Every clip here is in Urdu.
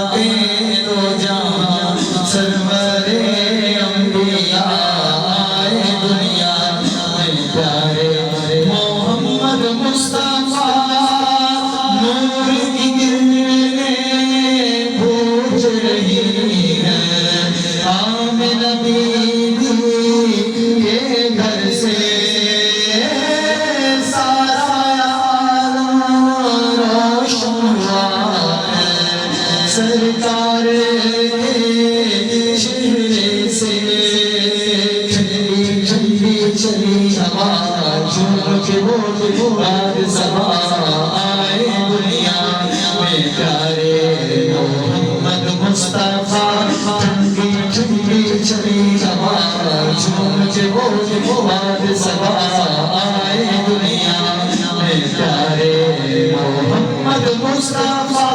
دو جہاں سرور انبیاء آئے دنیا میں پیارے محمد مصطفیٰ نور کی کرنیں پوچھ رہی ہیں آمنہ بی بی کے گھر سے سرکار کے چہرے سے ٹھنڈی ٹھنڈی چلی ہوا جھوم کے وہ باد صبا آئے دنیا میں پیارے محمد مصطفیٰ ٹھنڈی ٹھنڈی چلی ہوا جھوم کے وہ باد صبا آئے دنیا میں پیارے محمد مصطفیٰ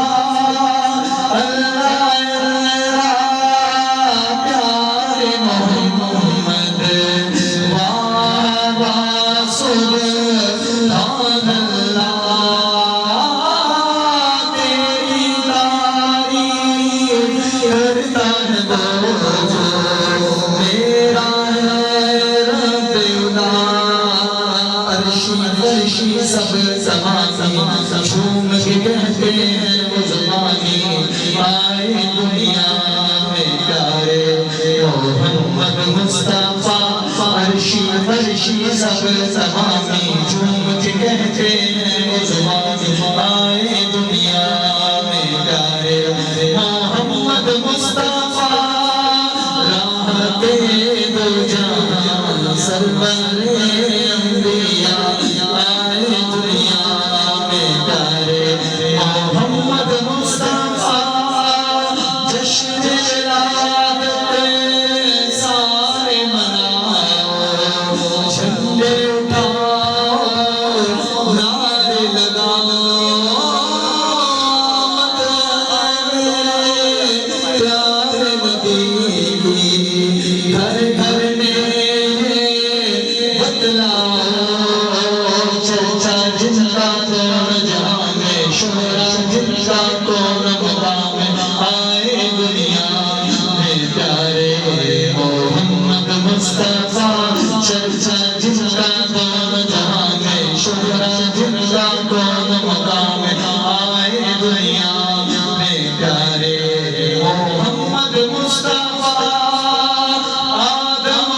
سب زمانی جھوم کے کہتے ہیں وہ زمانی آئے دنیا میں پیارے محمد مصطفیٰ عرشی فرشی سب زمانی جھوم کے کہتے ہیں وہ زمانی آئے دنیا میں پیارے محمد مصطفیٰ راحت دو جہاں سرور انبیاء محمد مصطفیٰ جشن ولادت سارے مناؤ جھنڈے اٹھاؤ نعرے لگاؤ پیارے نبی گھر گھر میں بتلاؤ چرچا جن کا کون جہاں میں شہرا جن کا کون مقام آئے دنیا میں پیارے محمد مصطفیٰ چرچا جن کا کون جہاں میں شہرا جن کا کون مقام آئے دنیا میں پیارے محمد مصطفیٰ آدم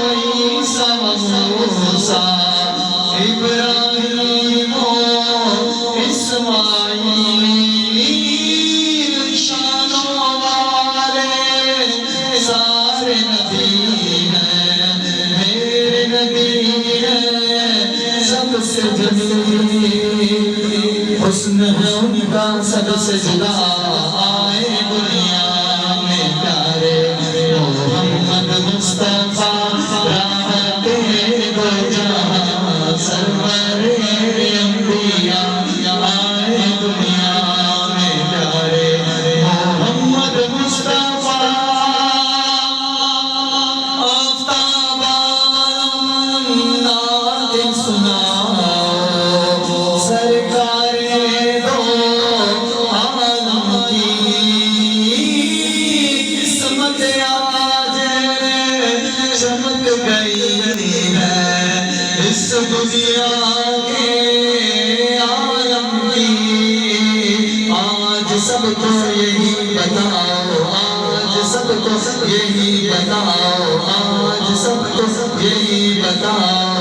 عیسیٰ موسیٰ ابراہیم اسماعیل شانوں والے سارے نبی ہیں میرے نبی ہیں سب سے جمیل حسن ہے ان کا سب سے جدا آئے دنیا میں پیارے محمد مصطفیٰ راحت دو جہاں سرور انبیاء آئے دنیا میں پیارے محمد مصطفیٰ آفتاب نعت سناؤ سرکار دو عالم کی قسمت آج چمک گئی ہے اس دنیا کے عالم کی آج سب کو یہی بتاؤ آج سب کو یہی بتاؤ آج سب کو یہی بتاؤ